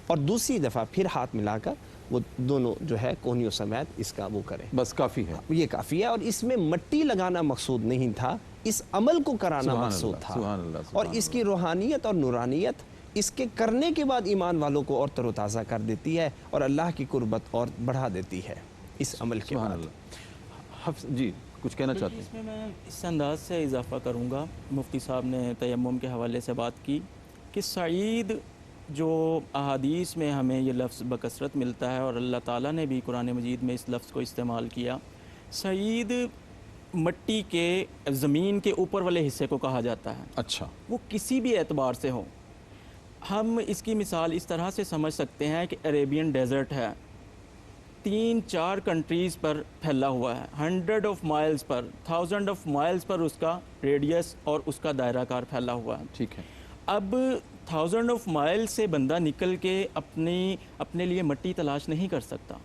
اور دوسری دفعہ پھر ہاتھ ملا کر وہ دونوں جو ہے کوہنیوں سمیت اس کا وہ کریں، بس کافی ہے، یہ کافی ہے۔ اور اس میں مٹی لگانا مقصود نہیں تھا، اس عمل کو کرانا مقصود تھا، اور اس کی روحانیت اور نورانیت اس کے کرنے کے بعد ایمان والوں کو اور تر و تازہ کر دیتی ہے اور اللہ کی قربت اور بڑھا دیتی ہے اس عمل کے بعد۔ حفظ جی کچھ کہنا چاہتے ہیں؟ اس میں میں اس انداز سے اضافہ کروں گا، مفتی صاحب نے تیمم کے حوالے سے بات کی کہ سعید جو احادیث میں ہمیں یہ لفظ بکثرت ملتا ہے، اور اللہ تعالیٰ نے بھی قرآن مجید میں اس لفظ کو استعمال کیا، سعید مٹی کے زمین کے اوپر والے حصے کو کہا جاتا ہے۔ اچھا، وہ کسی بھی اعتبار سے ہو، ہم اس کی مثال اس طرح سے سمجھ سکتے ہیں کہ عربین ڈیزرٹ ہے، 3-4 کنٹریز پر پھیلا ہوا ہے، 100 آف مائلز پر، 1000 آف مائلز پر اس کا ریڈیس اور اس کا دائرہ کار پھیلا ہوا ہے۔ ٹھیک ہے، اب 1000 آف مائل سے بندہ نکل کے اپنے لیے مٹی تلاش نہیں کر سکتا۔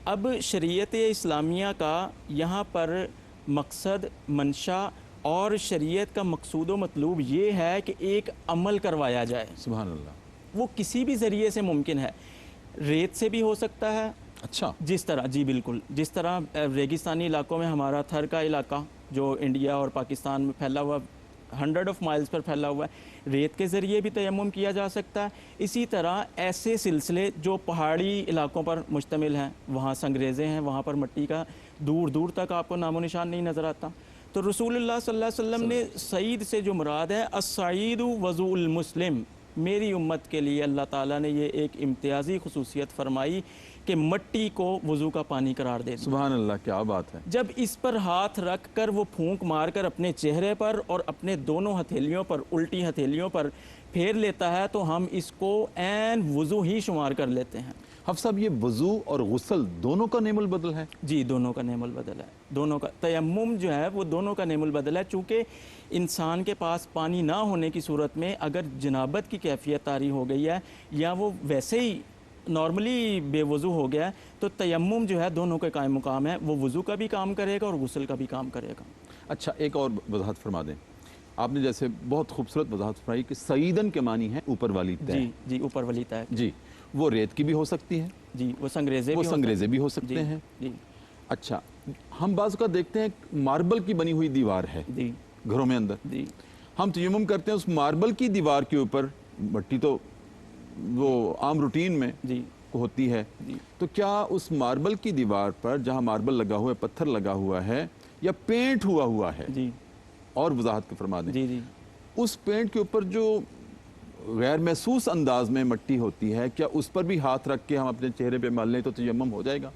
اب شریعت اسلامیہ کا یہاں پر مقصد، منشا اور شریعت کا مقصود و مطلوب یہ ہے کہ ایک عمل کروایا جائے، سبحان اللہ، وہ کسی بھی ذریعے سے ممکن ہے، ریت سے بھی ہو سکتا ہے، اچھا، جس طرح جی بالکل، جس طرح ریگستانی علاقوں میں ہمارا تھر کا علاقہ جو انڈیا اور پاکستان میں پھیلا ہوا 100 آف مائلز پر پھیلا ہوا ہے، ریت کے ذریعے بھی تیمم کیا جا سکتا ہے۔ اسی طرح ایسے سلسلے جو پہاڑی علاقوں پر مشتمل ہیں، وہاں سنگریزیں ہیں، وہاں پر مٹی کا دور دور تک آپ کو نام و نشان نہیں نظر آتا، تو رسول اللہ صلی اللہ علیہ وسلم نے سعید سے جو مراد ہے السعید وضوء المسلم، میری امت کے لیے اللہ تعالیٰ نے یہ ایک امتیازی خصوصیت فرمائی کہ مٹی کو وضو کا پانی قرار دے دیا۔ سبحان اللہ، کیا بات ہے۔ جب اس پر ہاتھ رکھ کر وہ پھونک مار کر اپنے چہرے پر اور اپنے دونوں ہتھیلیوں پر، الٹی ہتھیلیوں پر پھیر لیتا ہے تو ہم اس کو عین وضو ہی شمار کر لیتے ہیں۔ حفظ صاحب، یہ وضو اور غسل دونوں کا نعم البدل ہے؟ جی، دونوں کا نعم البدل ہے، دونوں کا تیمم جو ہے وہ دونوں کا نعم البدل ہے، چونکہ انسان کے پاس پانی نہ ہونے کی صورت میں اگر جنابت کی کیفیت طاری ہو گئی ہے یا وہ ویسے ہی نارملی بے وضو ہو گیا ہے تو تیمم جو ہے دونوں کے قائم مقام ہے، وہ وضو کا بھی کام کرے گا اور غسل کا بھی کام کرے گا۔ اچھا، ایک اور وضاحت فرما دیں، آپ نے جیسے بہت خوبصورت وضاحت فرمائی کہ سعیدن کے معنی ہے اوپر والی تہ۔ جی، اوپر والی تہ، جی، وہ ریت کی بھی ہو سکتی ہے، جی، وہ سنگریزے بھی ہو سکتے ہیں۔ جی، اچھا، ہم بعض کا دیکھتے ہیں ماربل کی بنی ہوئی دیوار ہے جی، گھروں میں اندر، جی، ہم تیمم کرتے ہیں اس ماربل کی دیوار کے اوپر، مٹی تو وہ عام روٹین میں جی ہوتی ہے، جی تو کیا اس ماربل کی دیوار پر جہاں ماربل لگا ہوا ہے، پتھر لگا ہوا ہے یا پینٹ ہوا ہے، جی اور وضاحت کے فرما دیں، جی جی اس پینٹ کے اوپر جو غیر محسوس انداز میں مٹی ہوتی ہے، کیا اس پر بھی ہاتھ رکھ کے ہم اپنے چہرے پہ مل لیں تو تیمم ہو جائے گا؟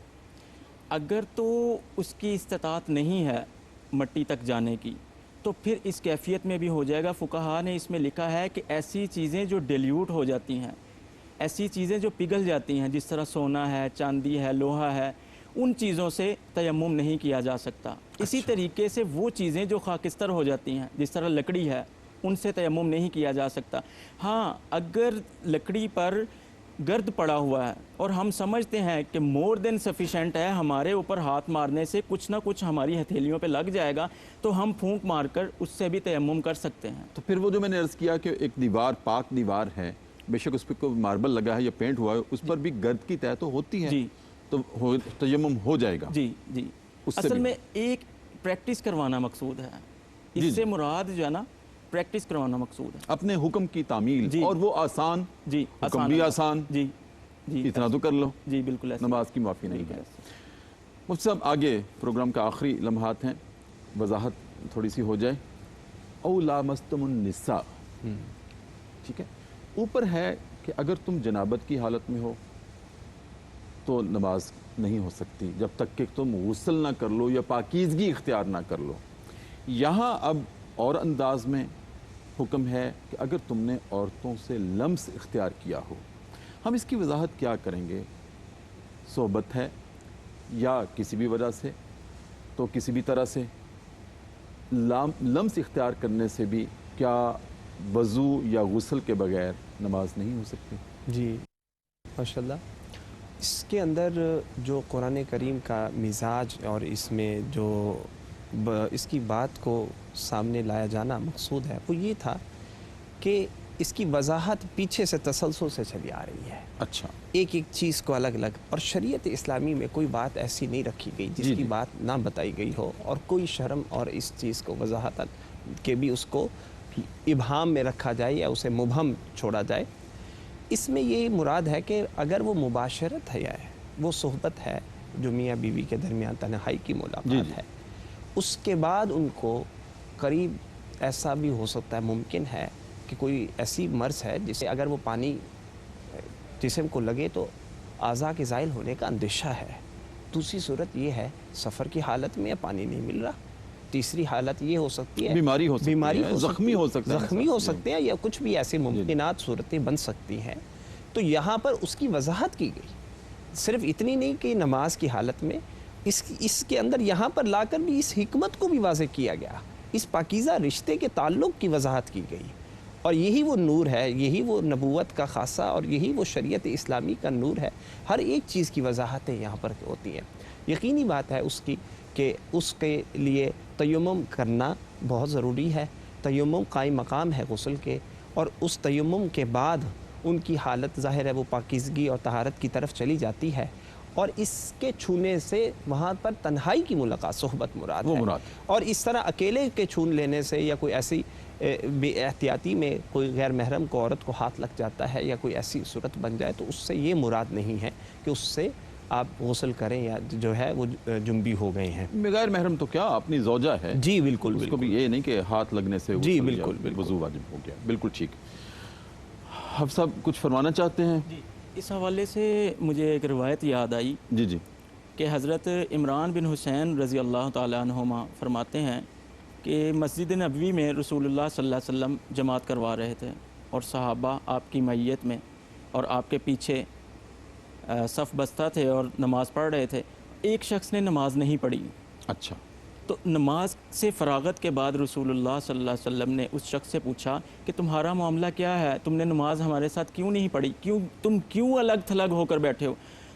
اگر تو اس کی استطاعت نہیں ہے مٹی تک جانے کی تو پھر اس کیفیت میں بھی ہو جائے گا۔ فقہا نے اس میں لکھا ہے کہ ایسی چیزیں جو ڈیلیوٹ ہو جاتی ہیں، ایسی چیزیں جو پگھل جاتی ہیں، جس طرح سونا ہے، چاندی ہے، لوہا ہے، ان چیزوں سے تیمم نہیں کیا جا سکتا۔ اسی طریقے سے وہ چیزیں جو خاکستر ہو جاتی ہیں، جس طرح لکڑی ہے، ان سے تیمم نہیں کیا جا سکتا۔ ہاں، اگر لکڑی پر گرد پڑا ہوا ہے اور ہم سمجھتے ہیں کہ مور دین سفیشینٹ ہے، ہمارے اوپر ہاتھ مارنے سے کچھ نہ کچھ ہماری ہتھیلیوں پہ لگ جائے گا، تو ہم پھونک مار کر اس سے بھی تیمم کر سکتے ہیں۔ تو پھر وہ جو میں نے عرض کیا کہ ایک دیوار پاک دیوار ہے، بے شک اس پہ کوئی ماربل لگا ہے یا پینٹ ہوا ہے، اس پر بھی گرد کی تہ تو ہوتی ہے، جی تو تیمم ہو جائے گا جی جی اس سے اصل بھی؟ میں ایک پریکٹس کروانا مقصود ہے، جی اس سے مراد جو ہے نا پریکٹس کروانا مقصود ہے۔ اپنے حکم کی تعمیل، جی اور وہ آسان، جی حکم بھی آسان، جی جی اتنا تو کر لو، جی بالکل ایسے نماز کی معافی نہیں بالکل ہے۔ ایسے۔ مفتی صاحب آگے پروگرام کا آخری لمحات ہیں، وضاحت تھوڑی سی ہو جائے۔ او لامستم النساء، ٹھیک ہے، اوپر ہے کہ اگر تم جنابت کی حالت میں ہو تو نماز نہیں ہو سکتی جب تک کہ تم غسل نہ کر لو یا پاکیزگی اختیار نہ کر لو۔ یہاں اب اور انداز میں حکم ہے کہ اگر تم نے عورتوں سے لمس اختیار کیا ہو، ہم اس کی وضاحت کیا کریں گے؟ صحبت ہے یا کسی بھی وجہ سے، تو کسی بھی طرح سے لمس اختیار کرنے سے بھی کیا وضو یا غسل کے بغیر نماز نہیں ہو سکتی؟ جی ماشاءاللہ، اس کے اندر جو قرآن کریم کا مزاج اور اس میں جو اس کی بات کو سامنے لایا جانا مقصود ہے، وہ یہ تھا کہ اس کی وضاحت پیچھے سے تسلسل سے چلی آ رہی ہے، اچھا، ایک ایک چیز کو الگ الگ، اور شریعت اسلامی میں کوئی بات ایسی نہیں رکھی گئی جس جی کی جی۔ بات نہ بتائی گئی ہو، اور کوئی شرم اور اس چیز کو وضاحت کے بھی اس کو ابہام میں رکھا جائے یا اسے مبہم چھوڑا جائے۔ اس میں یہ مراد ہے کہ اگر وہ مباشرت ہے، وہ صحبت ہے جو میاں بیوی کے درمیان تنہائی کی ملاقات ہے، اس کے بعد ان کو قریب ایسا بھی ہو سکتا ہے، ممکن ہے کہ کوئی ایسی مرض ہے جسے اگر وہ پانی جسم کو لگے تو اعضاء کے زائل ہونے کا اندیشہ ہے۔ دوسری صورت یہ ہے سفر کی حالت میں پانی نہیں مل رہا۔ تیسری حالت یہ ہو سکتی ہے بیماری ہو سکتی ہے، زخمی ہو سکتے ہیں، زخمی ہو سکتے ہیں، یا کچھ بھی ایسی ممکنات صورتیں بن سکتی ہیں۔ تو یہاں پر اس کی وضاحت کی گئی، صرف اتنی نہیں کہ نماز کی حالت میں، اس کے اندر یہاں پر لا کر بھی اس حکمت کو بھی واضح کیا گیا، اس پاکیزہ رشتے کے تعلق کی وضاحت کی گئی، اور یہی وہ نور ہے، یہی وہ نبوت کا خاصہ، اور یہی وہ شریعت اسلامی کا نور ہے۔ ہر ایک چیز کی وضاحتیں یہاں پر ہوتی ہیں۔ یقینی بات ہے اس کی کہ اس کے لیے تیمم کرنا بہت ضروری ہے۔ تیمم قائم مقام ہے غسل کے، اور اس تیمم کے بعد ان کی حالت ظاہر ہے وہ پاکیزگی اور طہارت کی طرف چلی جاتی ہے، اور اس کے چھونے سے وہاں پر تنہائی کی ملاقات، صحبت مراد وہ ہے۔ مراد، اور اس طرح اکیلے کے چھون لینے سے یا کوئی ایسی بے احتیاطی میں کوئی غیر محرم کو عورت کو ہاتھ لگ جاتا ہے یا کوئی ایسی صورت بن جائے، تو اس سے یہ مراد نہیں ہے کہ اس سے آپ غسل کریں یا جو ہے وہ جنبی ہو گئے ہیں۔ غیر محرم تو کیا اپنی زوجہ ہے، جی بالکل، اس کو بھی یہ نہیں کہ ہاتھ لگنے سے جی غسل یا بالکل، بالکل۔ وضو واجب ہو گیا۔ بالکل ٹھیک۔ حفظ صاحب کچھ فرمانا چاہتے ہیں؟ جی، اس حوالے سے مجھے ایک روایت یاد آئی جی جی، کہ حضرت عمران بن حسین رضی اللہ تعالیٰ عنہما فرماتے ہیں کہ مسجد نبوی میں رسول اللہ صلی اللہ علیہ وسلم جماعت کروا رہے تھے، اور صحابہ آپ کی معیت میں اور آپ کے پیچھے صف بستہ تھے اور نماز پڑھ رہے تھے۔ ایک شخص نے نماز نہیں پڑھی، اچھا، تو نماز سے فراغت کے بعد رسول اللہ صلی اللہ علیہ وسلم نے اس شخص سے پوچھا کہ تمہارا معاملہ کیا ہے، تم نے نماز ہمارے ساتھ کیوں نہیں پڑھی، تم کیوں الگ تھلگ ہو کر بیٹھے ہو؟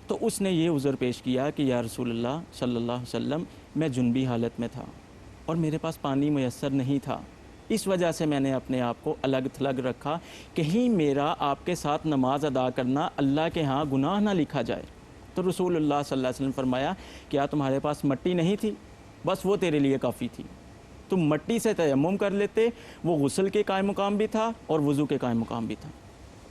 تو اس نے یہ عذر پیش کیا کہ یا رسول اللہ صلی اللہ علیہ وسلم، میں جنبی حالت میں تھا اور میرے پاس پانی میسر نہیں تھا، اس وجہ سے میں نے اپنے آپ کو الگ تھلگ رکھا، کہیں میرا آپ کے ساتھ نماز ادا کرنا اللہ کے ہاں گناہ نہ لکھا جائے۔ تو رسول اللہ صلی اللہ علیہ وسلم فرمایا، کیا تمہارے پاس مٹی نہیں تھی؟ بس وہ تیرے لیے کافی تھی۔ تو مٹی سے تیمم کر لیتے، وہ غسل کے قائم مقام بھی تھا اور وضو کے قائم مقام بھی تھا۔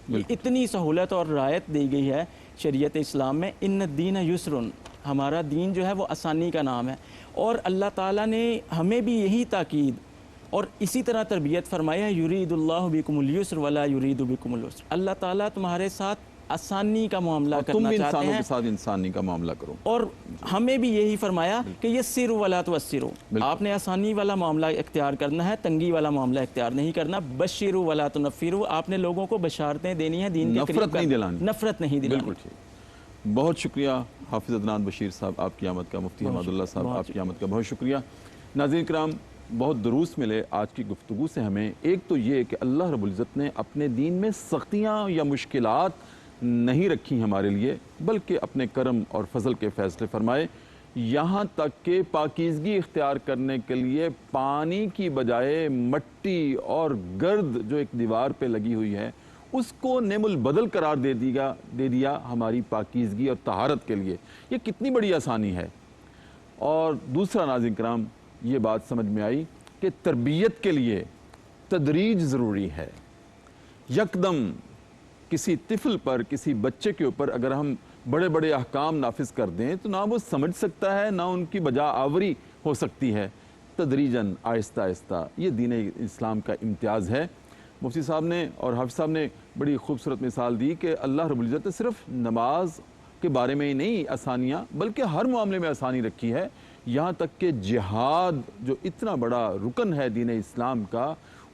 یہ اتنی سہولت اور رعایت دی گئی ہے شریعت اسلام میں۔ ان الدین یسرن، ہمارا دین جو ہے وہ آسانی کا نام ہے، اور اللہ تعالیٰ نے ہمیں بھی یہی تاکید اور اسی طرح تربیت فرمایا ہے، یرید اللہ بکم الیسر ولا یرید بکم العسر۔ اللہ تعالیٰ تمہارے ساتھ آسانی کا معاملہ اور تم کرنا بھی چاہتے انسانوں ہیں، کے ساتھ انسانی کا معاملہ کرو، اور ہمیں بھی یہی فرمایا کہ یسروا ولا تعسروا، آپ نے آسانی والا معاملہ اختیار کرنا ہے، تنگی والا معاملہ اختیار نہیں کرنا۔ بشروا ولا تنفروا، آپ نے لوگوں کو بشارتیں دینی ہیں، دین کے قریب نفرت نہیں دلانی، نفرت نہیں دلانی۔ بالکل ٹھیک۔ بہت شکریہ حافظ عدنان بشیر صاحب آپ کی آمد کا، مفتی حماد اللہ صاحب آپ کی آمد کا بہت شکریہ۔ ناظرین کرام، بہت دروس ملے آج کی گفتگو سے ہمیں۔ ایک تو یہ کہ اللہ رب العزت نے اپنے دین میں سختیاں یا مشکلات نہیں رکھی ہمارے لیے، بلکہ اپنے کرم اور فضل کے فیصلے فرمائے، یہاں تک کہ پاکیزگی اختیار کرنے کے لیے پانی کی بجائے مٹی اور گرد جو ایک دیوار پہ لگی ہوئی ہے اس کو نعم البدل قرار دے دیا ہماری پاکیزگی اور طہارت کے لیے۔ یہ کتنی بڑی آسانی ہے۔ اور دوسرا ناظرین کرام، یہ بات سمجھ میں آئی کہ تربیت کے لیے تدریج ضروری ہے۔ یکدم کسی طفل پر، کسی بچے کے اوپر اگر ہم بڑے بڑے احکام نافذ کر دیں تو نہ وہ سمجھ سکتا ہے، نہ ان کی بجا آوری ہو سکتی ہے۔ تدریجاً، آہستہ آہستہ، یہ دین اسلام کا امتیاز ہے۔ مفتی صاحب نے اور حافظ صاحب نے بڑی خوبصورت مثال دی کہ اللہ رب العزت نے صرف نماز کے بارے میں ہی نہیں آسانیاں، بلکہ ہر معاملے میں آسانی رکھی ہے۔ یہاں تک کہ جہاد جو اتنا بڑا رکن ہے دین اسلام کا،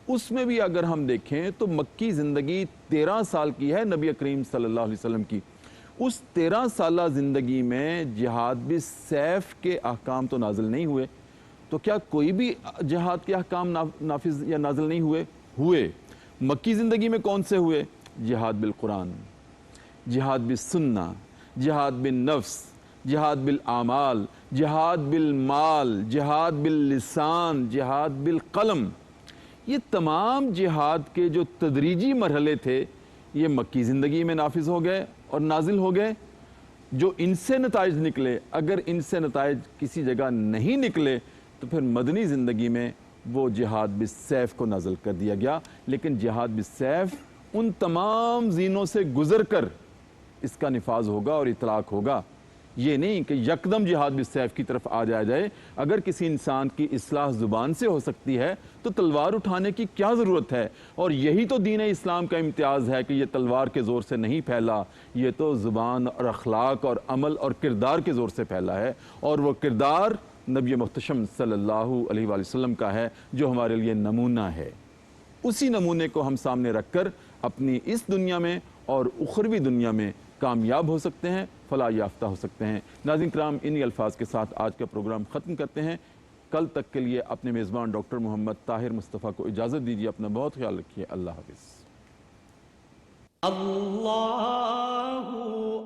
اس میں بھی اگر ہم دیکھیں تو مکی زندگی 13 سال کی ہے نبی کریم صلی اللہ علیہ وسلم کی۔ اس 13 سالہ زندگی میں جہاد بھی سیف کے احکام تو نازل نہیں ہوئے، تو کیا کوئی بھی جہاد کے احکام نافذ یا نازل نہیں ہوئے؟ مکی زندگی میں کون سے ہوئے؟ جہاد بالقرآن، جہاد بالسنہ، جہاد بالنفس، جہاد بالاعمال، جہاد بالمال، جہاد باللسان، جہاد بالقلم۔ یہ تمام جہاد کے جو تدریجی مرحلے تھے یہ مکی زندگی میں نافذ ہو گئے اور نازل ہو گئے۔ جو ان سے نتائج نکلے، اگر ان سے نتائج کسی جگہ نہیں نکلے تو پھر مدنی زندگی میں وہ جہاد بالسیف کو نازل کر دیا گیا۔ لیکن جہاد بالسیف ان تمام زینوں سے گزر کر اس کا نفاذ ہوگا اور اطلاق ہوگا، یہ نہیں کہ یکدم جہاد بالسیف کی طرف آ جایا جائے۔ اگر کسی انسان کی اصلاح زبان سے ہو سکتی ہے تو تلوار اٹھانے کی کیا ضرورت ہے؟ اور یہی تو دین اسلام کا امتیاز ہے کہ یہ تلوار کے زور سے نہیں پھیلا، یہ تو زبان اور اخلاق اور عمل اور کردار کے زور سے پھیلا ہے، اور وہ کردار نبی محتشم صلی اللہ علیہ وآلہ وسلم کا ہے جو ہمارے لیے نمونہ ہے۔ اسی نمونے کو ہم سامنے رکھ کر اپنی اس دنیا میں اور اخروی دنیا میں کامیاب ہو سکتے ہیں، فلاح یافتہ ہو سکتے ہیں۔ ناظرین کرام، انہی الفاظ کے ساتھ آج کا پروگرام ختم کرتے ہیں۔ کل تک کے لیے اپنے میزبان ڈاکٹر محمد طاہر مصطفیٰ کو اجازت دیجیے۔ اپنا بہت خیال رکھیے۔ اللہ حافظ۔ اللہ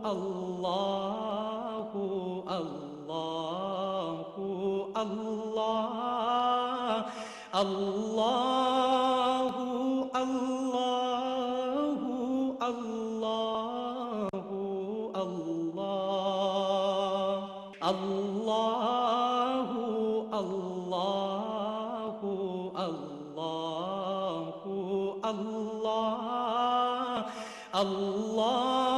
اللہ اللہ اللہ اللہ اللہ اللہ اللہ اللہ اللہ اللہ اللہ اللہ